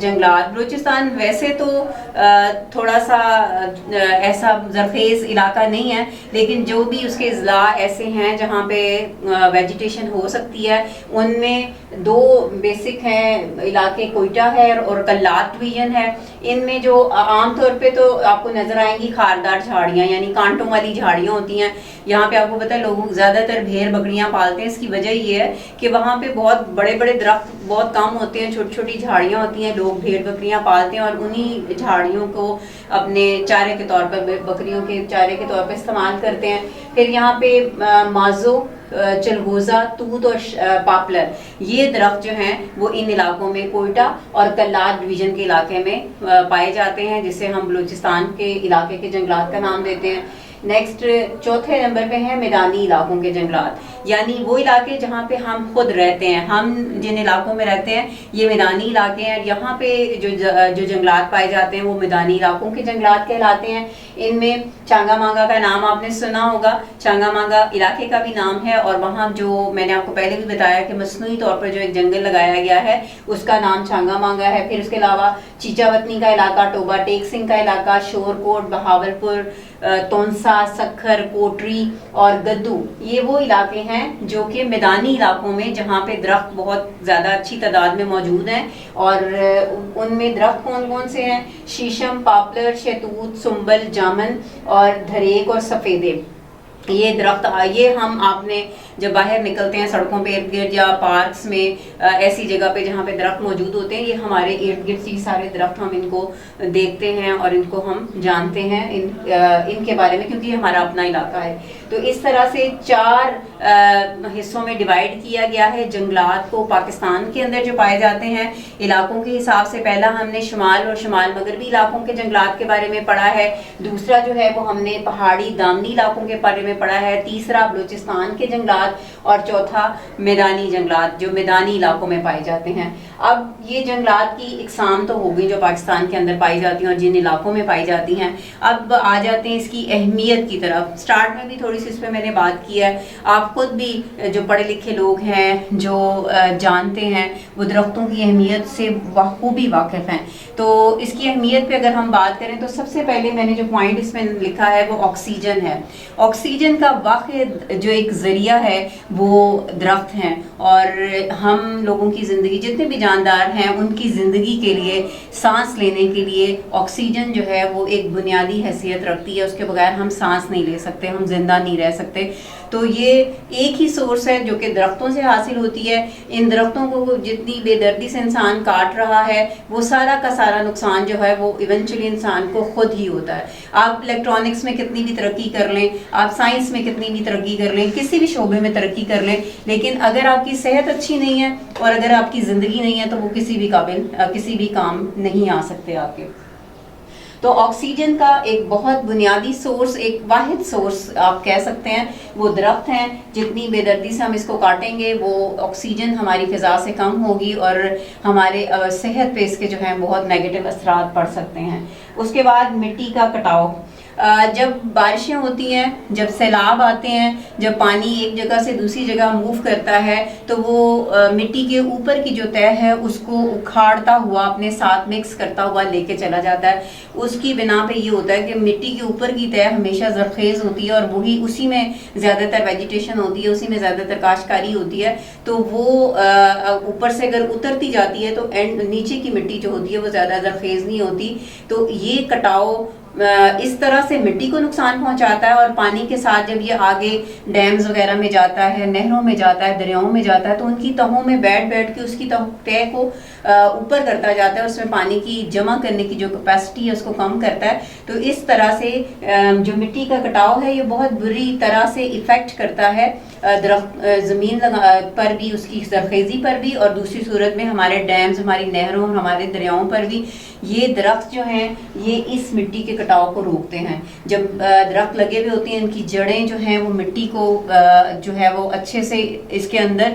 جنگلات، بلوچستان ویسے تو تھوڑا سا ایسا زرخیز علاقہ نہیں ہے، لیکن جو بھی اس کے اضلاع ایسے ہیں جہاں پہ ویجیٹیشن ہو سکتی ہے، ان میں دو بیسک ہیں علاقے، کوئٹہ ہے اور کلات ڈویژن ہے۔ ان میں جو عام طور پہ تو آپ کو نظر آئیں گی خاردار جھاڑیاں، یعنی کانٹوں والی جھاڑیاں ہوتی ہیں۔ یہاں پہ آپ کو پتہ ہے لوگ زیادہ تر بھیڑ بکریاں پالتے ہیں، اس کی وجہ یہ ہے کہ وہاں پہ بہت بڑے بڑے درخت بہت کم ہوتے ہیں، چھوٹی چھوٹی جھاڑیاں ہوتی ہیں، لوگ بھیڑ بکریاں پالتے ہیں اور انہی جھاڑیوں کو اپنے چارے کے طور پر، بکریوں کے چارے کے طور پر استعمال کرتے ہیں۔ پھر یہاں پہ مازو، چلغوزہ، توت اور پاپلر، یہ درخت جو ہیں وہ ان علاقوں میں کوئٹہ اور کلات ڈویژن کے علاقے میں پائے جاتے ہیں، جسے ہم بلوچستان کے علاقے کے جنگلات کا نام دیتے ہیں۔ نیکسٹ چوتھے نمبر پہ ہیں میدانی علاقوں کے جنگلات، یعنی وہ علاقے جہاں پہ ہم خود رہتے ہیں، ہم جن علاقوں میں رہتے ہیں یہ میدانی علاقے ہیں۔ یہاں پہ جو جنگلات پائے جاتے ہیں وہ میدانی علاقوں کے جنگلات کہلاتے ہیں۔ ان میں چانگا مانگا کا نام آپ نے سنا ہوگا، چانگا مانگا علاقے کا بھی نام ہے، اور وہاں جو میں نے آپ کو پہلے بھی بتایا کہ مصنوعی طور پر جو ایک جنگل لگایا گیا ہے اس کا نام چانگا مانگا ہے۔ پھر اس کے علاوہ چیچا وطنی کا علاقہ، ٹوبا ٹیک سنگھ کا علاقہ، شور کوٹ، بہاولپور، تونسا، سکھر، کوٹری اور گدو، یہ وہ علاقے ہیں جو کہ میدانی علاقوں میں جہاں پہ درخت بہت زیادہ اچھی تعداد میں موجود ہیں۔ اور ان میں درخت کون کون سے ہیں؟ شیشم، پاپلر، شہتوت، سنبل، جامن اور دھریک اور سفیدے، یہ درخت یہ ہم آپ نے جب باہر نکلتے ہیں سڑکوں پہ ارد گرد یا پارکس میں ایسی جگہ پہ جہاں پہ درخت موجود ہوتے ہیں، یہ ہمارے ارد گرد سے سارے درخت ہم ان کو دیکھتے ہیں اور ان کو ہم جانتے ہیں ان کے بارے میں، کیونکہ یہ ہمارا اپنا علاقہ ہے۔ تو اس طرح سے 4 حصوں میں ڈیوائیڈ کیا گیا ہے جنگلات کو پاکستان کے اندر جو پائے جاتے ہیں علاقوں کے حساب سے۔ پہلا ہم نے شمال اور شمال مغربی علاقوں کے جنگلات کے بارے میں پڑھا ہے، دوسرا جو ہے وہ ہم نے پہاڑی دامنی علاقوں کے بارے میں پڑھا ہے، تیسرا بلوچستان کے جنگلات، اور چوتھا میدانی جنگلات جو میدانی علاقوں میں پائے جاتے ہیں۔ اب یہ جنگلات کی اقسام تو ہو گئی جو پاکستان کے اندر پائی جاتی ہیں اور جن علاقوں میں پائی جاتی ہیں۔ اب آ جاتے ہیں اس کی اہمیت کی طرف۔ سٹارٹ میں بھی تھوڑی سی اس پہ میں نے بات کی ہے، آپ خود بھی جو پڑھے لکھے لوگ ہیں جو جانتے ہیں وہ درختوں کی اہمیت سے بخوبی واقف ہیں۔ تو اس کی اہمیت پہ اگر ہم بات کریں تو سب سے پہلے میں نے جو پوائنٹ اس میں لکھا ہے وہ آکسیجن ہے۔ آکسیجن کا واحد جو ایک ذریعہ ہے وہ درخت ہیں، اور ہم لوگوں کی زندگی، جتنے بھی جاندار ہیں ان کی زندگی کے لیے، سانس لینے کے لیے آکسیجن جو ہے وہ ایک بنیادی حیثیت رکھتی ہے، اس کے بغیر ہم سانس نہیں لے سکتے، ہم زندہ نہیں رہ سکتے۔ تو یہ ایک ہی سورس ہے جو کہ درختوں سے حاصل ہوتی ہے۔ ان درختوں کو جتنی بے دردی سے انسان کاٹ رہا ہے وہ سارا کا سارا نقصان جو ہے وہ ایونچولی انسان کو خود ہی ہوتا ہے۔ آپ الیکٹرانکس میں کتنی بھی ترقی کر لیں، آپ سائنس میں کتنی بھی ترقی کر لیں، کسی بھی شعبے میں ترقی کر لیں، لیکن اگر آپ کی صحت اچھی نہیں ہے اور اگر آپ کی زندگی نہیں ہے تو وہ کسی بھی قابل کسی بھی کام نہیں آ سکتے آپ کے۔ تو آکسیجن کا ایک بہت بنیادی سورس، ایک واحد سورس آپ کہہ سکتے ہیں وہ درخت ہیں۔ جتنی بے دردی سے ہم اس کو کاٹیں گے وہ آکسیجن ہماری فضا سے کم ہوگی اور ہمارے صحت پہ اس کے جو ہیں بہت نیگیٹو اثرات پڑ سکتے ہیں۔ اس کے بعد مٹی کا کٹاؤ، جب بارشیں ہوتی ہیں، جب سیلاب آتے ہیں، جب پانی ایک جگہ سے دوسری جگہ موو کرتا ہے تو وہ مٹی کے اوپر کی جو تہہ ہے اس کو اکھاڑتا ہوا اپنے ساتھ مکس کرتا ہوا لے کے چلا جاتا ہے۔ اس کی بنا پہ یہ ہوتا ہے کہ مٹی کے اوپر کی تہہ ہمیشہ زرخیز ہوتی ہے اور وہی اسی میں زیادہ تر ویجیٹیشن ہوتی ہے، اسی میں زیادہ تر کاشتکاری ہوتی ہے۔ تو وہ اوپر سے اگر اترتی جاتی ہے تو نیچے کی مٹی جو ہوتی ہے وہ زیادہ زرخیز نہیں ہوتی۔ تو یہ کٹاؤ اس طرح سے مٹی کو نقصان پہنچاتا ہے، اور پانی کے ساتھ جب یہ آگے ڈیمز وغیرہ میں جاتا ہے، نہروں میں جاتا ہے، دریاؤں میں جاتا ہے تو ان کی تہوں میں بیٹھ کے اس کی تہ کو اوپر کرتا جاتا ہے، اس میں پانی کی جمع کرنے کی جو کیپیسٹی ہے اس کو کم کرتا ہے۔ تو اس طرح سے جو مٹی کا کٹاؤ ہے یہ بہت بری طرح سے ایفیکٹ کرتا ہے درخت زمین پر بھی، اس کی زرخیزی پر بھی، اور دوسری صورت میں ہمارے ڈیمز، ہماری نہروں اور ہمارے دریاؤں پر بھی۔ یہ درخت جو ہیں یہ اس مٹی کے کٹاؤ کو روکتے ہیں۔ جب درخت لگے ہوئے ہوتے ہیں ان کی جڑیں جو ہیں وہ مٹی کو جو ہے وہ اچھے سے اس کے اندر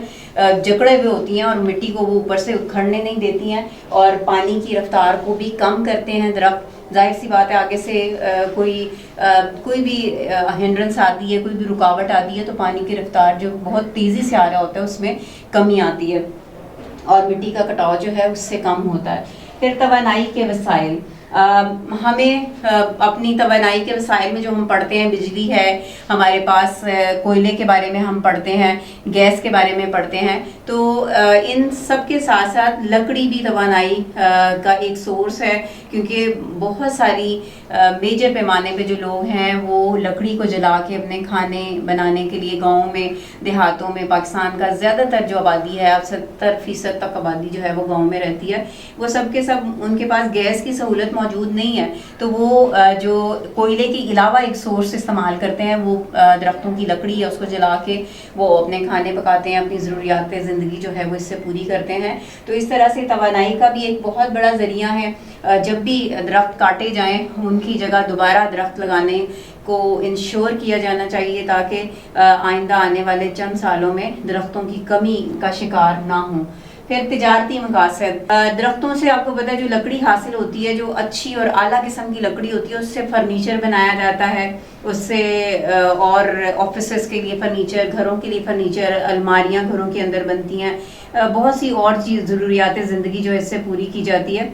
جکڑے ہوئے ہوتی ہیں اور مٹی کو وہ اوپر سے اکھڑنے نہیں دیتی ہیں، اور پانی کی رفتار کو بھی کم کرتے ہیں درخت۔ ظاہر سی بات ہے آگے سے کوئی بھی ہنڈرنس آتی ہے، کوئی بھی رکاوٹ آتی ہے تو پانی کی رفتار جو بہت تیزی سے آ رہا ہوتا ہے اس میں کمی آتی ہے۔ اور مٹی کا کٹاؤ جو ہے اس سے کم ہوتا ہے۔ پھر توانائی کے وسائل، ہمیں اپنی توانائی کے وسائل میں جو ہم پڑھتے ہیں، بجلی ہے ہمارے پاس، کوئلے کے بارے میں ہم پڑھتے ہیں، گیس کے بارے میں پڑھتے ہیں، تو ان سب کے ساتھ ساتھ لکڑی بھی توانائی کا ایک سورس ہے، کیونکہ بہت ساری میجر پیمانے پہ جو لوگ ہیں وہ لکڑی کو جلا کے اپنے کھانے بنانے کے لیے گاؤں میں، دیہاتوں میں، پاکستان کا زیادہ تر جو آبادی ہے، اب 70% تک آبادی جو ہے وہ گاؤں میں رہتی ہے، وہ سب کے سب ان کے پاس گیس کی سہولت موجود نہیں ہے، تو وہ جو کوئلے کے علاوہ ایک سورس استعمال کرتے ہیں، وہ درختوں کی لکڑی ہے، اس کو جلا کے وہ اپنے کھانے پکاتے ہیں، اپنی ضروریات زندگی جو ہے وہ اس سے پوری کرتے ہیں۔ تو اس طرح سے توانائی کا بھی ایک بہت بڑا ذریعہ ہے۔ جب بھی درخت کاٹے جائیں ان کی جگہ دوبارہ درخت لگانے کو انشور کیا جانا چاہیے، تاکہ آئندہ آنے والے چند سالوں میں درختوں کی کمی کا شکار نہ ہوں۔ پھر تجارتی مقاصد، درختوں سے آپ کو پتہ ہے جو لکڑی حاصل ہوتی ہے، جو اچھی اور اعلیٰ قسم کی لکڑی ہوتی ہے، اس سے فرنیچر بنایا جاتا ہے، اس سے اور آفیسز کے لیے فرنیچر، گھروں کے لیے فرنیچر، الماریاں گھروں کے اندر بنتی ہیں، بہت سی اور چیز ضروریات زندگی جو اس سے پوری کی جاتی ہے۔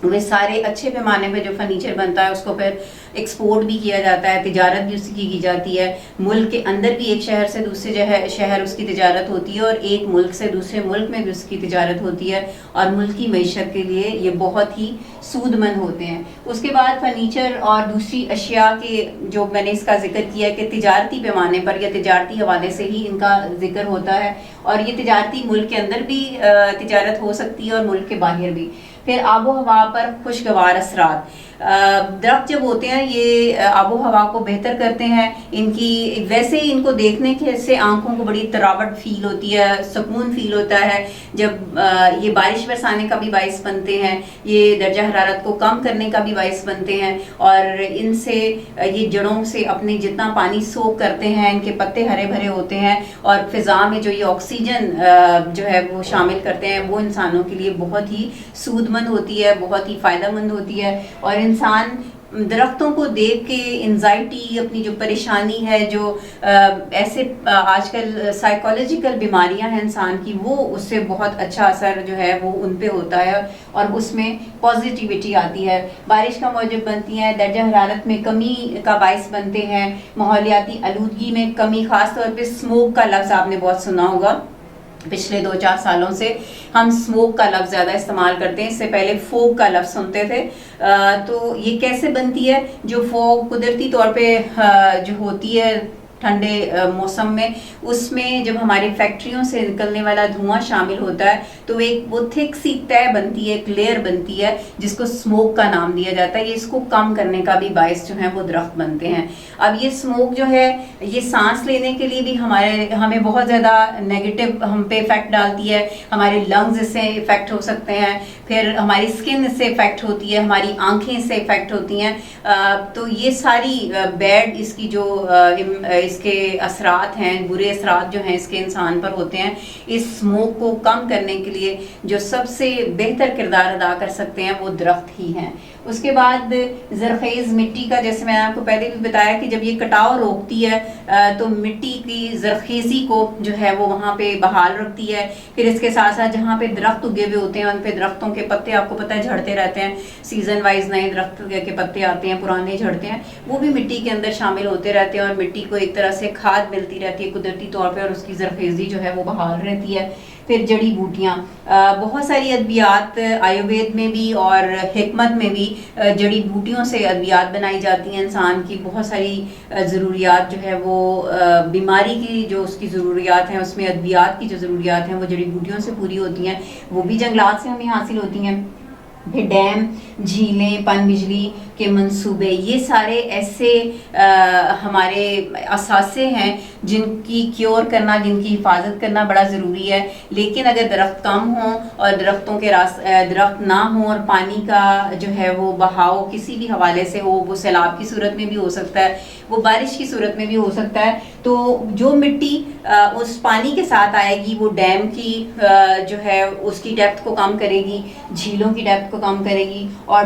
وہ سارے اچھے پیمانے پہ جو فرنیچر بنتا ہے اس کو پھر ایکسپورٹ بھی کیا جاتا ہے، تجارت بھی اس کی جاتی ہے، ملک کے اندر بھی ایک شہر سے دوسرے شہر اس کی تجارت ہوتی ہے، اور ایک ملک سے دوسرے ملک میں بھی اس کی تجارت ہوتی ہے، اور ملک کی معیشت کے لیے یہ بہت ہی سود مند ہوتے ہیں۔ اس کے بعد فرنیچر اور دوسری اشیاء کے جو میں نے اس کا ذکر کیا کہ تجارتی پیمانے پر یا تجارتی حوالے سے ہی ان کا ذکر ہوتا ہے، اور یہ تجارتی ملک کے اندر بھی تجارت ہو سکتی ہے اور ملک کے باہر بھی۔ پھر آب و ہوا پر خوشگوار اثرات، درخت جب ہوتے ہیں یہ آب و ہوا کو بہتر کرتے ہیں، ان کی ویسے ہی ان کو دیکھنے کے سے آنکھوں کو بڑی تراوٹ فیل ہوتی ہے، سکون فیل ہوتا ہے، جب یہ بارش برسانے کا بھی باعث بنتے ہیں، یہ درجہ حرارت کو کم کرنے کا بھی باعث بنتے ہیں، اور ان سے یہ جڑوں سے اپنے جتنا پانی سوک کرتے ہیں، ان کے پتے ہرے بھرے ہوتے ہیں، اور فضا میں جو یہ آکسیجن جو ہے وہ شامل کرتے ہیں، وہ انسانوں کے لیے بہت ہی سود مند ہوتی ہے، بہت ہی فائدہ مند ہوتی ہے، اور انسان درختوں کو دیکھ کے انزائٹی، اپنی جو پریشانی ہے، جو ایسے آج کل سائیکولوجیکل بیماریاں ہیں انسان کی، وہ اس سے بہت اچھا اثر جو ہے وہ ان پہ ہوتا ہے، اور اس میں پازیٹیوٹی آتی ہے، بارش کا موجب بنتی ہیں، درجہ حرارت میں کمی کا باعث بنتے ہیں، ماحولیاتی آلودگی میں کمی، خاص طور پہ اسموک کا لفظ آپ نے بہت سنا ہوگا، پچھلے 2-4 سالوں سے ہم اسموک کا لفظ زیادہ استعمال کرتے ہیں، اس سے پہلے فوگ کا لفظ سنتے تھے۔ تو یہ کیسے بنتی ہے؟ جو فوگ قدرتی طور پہ جو ہوتی ہے ٹھنڈے موسم میں، اس میں جب ہماری فیکٹریوں سے نکلنے والا دھواں شامل ہوتا ہے تو وہ تھک سی طے بنتی ہے، ایک لیئر بنتی ہے جس کو اسموک کا نام دیا جاتا ہے، یہ اس کو کم کرنے کا بھی باعث جو ہے وہ درخت بنتے ہیں۔ اب یہ اسموک جو ہے یہ سانس لینے کے لیے بھی ہمیں بہت زیادہ نیگیٹو ہم پہ افیکٹ ڈالتی ہے، ہمارے لنگز اس سے افیکٹ ہو سکتے ہیں، پھر ہماری اسکن اس سے افیکٹ ہوتی ہے، ہماری آنکھیں اس سے افیکٹ ہوتی ہیں، تو یہ ساری بیڈ اس کی جو اس کے اثرات ہیں، برے اثرات جو ہیں اس کے انسان پر ہوتے ہیں، اس اسموک کو کم کرنے کے لیے جو سب سے بہتر کردار ادا کر سکتے ہیں وہ درخت ہی ہیں۔ اس کے بعد زرخیز مٹی کا، جیسے میں نے آپ کو پہلے بھی بتایا کہ جب یہ کٹاؤ روکتی ہے تو مٹی کی زرخیزی کو جو ہے وہ وہاں پہ بحال رکھتی ہے۔ پھر اس کے ساتھ ساتھ جہاں پہ درخت اگے ہوئے ہوتے ہیں ان پہ درختوں کے پتے آپ کو پتہ ہے جھڑتے رہتے ہیں، سیزن وائز نئے درخت کے پتے آتے ہیں، پرانے جھڑتے ہیں، وہ بھی مٹی کے اندر شامل ہوتے رہتے ہیں، اور مٹی کو ایک طرح سے کھاد ملتی رہتی ہے قدرتی طور پہ، اور اس کی زرخیزی جو ہے وہ بحال رہتی ہے۔ پھر جڑی بوٹیاں، بہت ساری ادویات آیوروید میں بھی اور حکمت میں بھی جڑی بوٹیوں سے ادویات بنائی جاتی ہیں، انسان کی بہت ساری ضروریات جو ہے وہ بیماری کی جو اس کی ضروریات ہیں، اس میں ادویات کی جو ضروریات ہیں وہ جڑی بوٹیوں سے پوری ہوتی ہیں، وہ بھی جنگلات سے ہمیں حاصل ہوتی ہیں۔ پھر ڈیم، جھیلیں، پن بجلی کے منصوبے، یہ سارے ایسے ہمارے اثاثے ہیں جن کی کیور کرنا، جن کی حفاظت کرنا بڑا ضروری ہے، لیکن اگر درخت کم ہوں اور درخت نہ ہوں اور پانی کا جو ہے وہ بہاؤ کسی بھی حوالے سے ہو، وہ سیلاب کی صورت میں بھی ہو سکتا ہے، وہ بارش کی صورت میں بھی ہو سکتا ہے، تو جو مٹی اس پانی کے ساتھ آئے گی وہ ڈیم کی جو ہے اس کی ڈیپتھ کو کم کرے گی، جھیلوں کی ڈیپتھ کو کم کرے گی، اور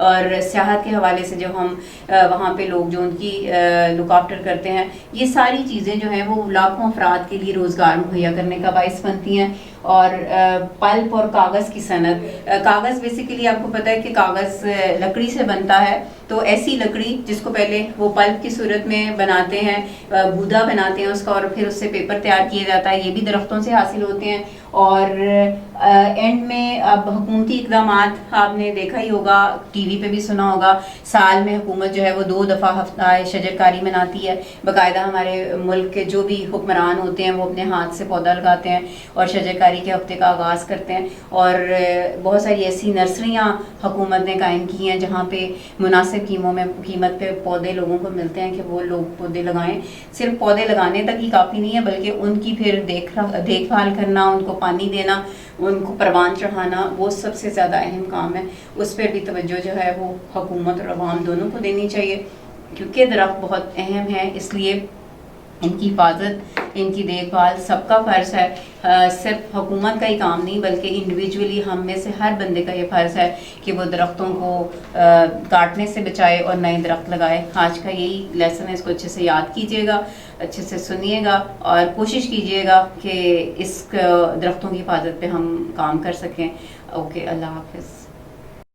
اور سیاحت کے حوالے سے جو ہم وہاں پہ لوگ جو ان کی لک آفٹر کرتے ہیں، یہ ساری چیزیں جو ہیں وہ لاکھوں افراد کے لیے روزگار مہیا کرنے کا باعث بنتی ہیں. اور پلپ اور کاغذ کی صنعت، کاغذ بیسیکلی آپ کو پتہ ہے کہ کاغذ لکڑی سے بنتا ہے، تو ایسی لکڑی جس کو پہلے وہ پلپ کی صورت میں بناتے ہیں، گودا بناتے ہیں اس کا، اور پھر اس سے پیپر تیار کیا جاتا ہے، یہ بھی درختوں سے حاصل ہوتے ہیں. اور اینڈ میں اب حکومتی اقدامات آپ نے دیکھا ہی ہوگا، ٹی وی پہ بھی سنا ہوگا، سال میں حکومت جو ہے وہ 2 دفعہ ہفتہ شجر کاری مناتی ہے. باقاعدہ ہمارے ملک کے جو بھی حکمران ہوتے ہیں وہ اپنے ہاتھ سے پودا لگاتے ہیں اور شجر کاری کے ہفتے کا آغاز کرتے ہیں. اور بہت ساری ایسی نرسریاں حکومت نے قائم کی ہیں جہاں پہ مناسب قیمت پہ پودے لوگوں کو ملتے ہیں کہ وہ لوگ پودے لگائیں. صرف پودے لگانے تک ہی کافی نہیں ہے، بلکہ ان کی پھر دیکھ بھال کرنا، ان کو پانی دینا، ان کو پروان چڑھانا، وہ سب سے زیادہ اہم کام ہے. اس پہ بھی توجہ جو ہے وہ حکومت اور عوام دونوں کو دینی چاہیے، کیونکہ درخت بہت اہم ہے. اس لیے ان کی حفاظت، ان کی دیکھ بھال سب کا فرض ہے. صرف حکومت کا ہی کام نہیں، بلکہ انڈیویجولی ہم میں سے ہر بندے کا یہ فرض ہے کہ وہ درختوں کو کاٹنے سے بچائے اور نئے درخت لگائے. آج کا یہی لیسن ہے، اس کو اچھے سے یاد کیجیے گا، اچھے سے سنیے گا اور کوشش کیجیے گا کہ اس درختوں کی حفاظت پہ ہم کام کر سکیں. اوکے، اللہ حافظ.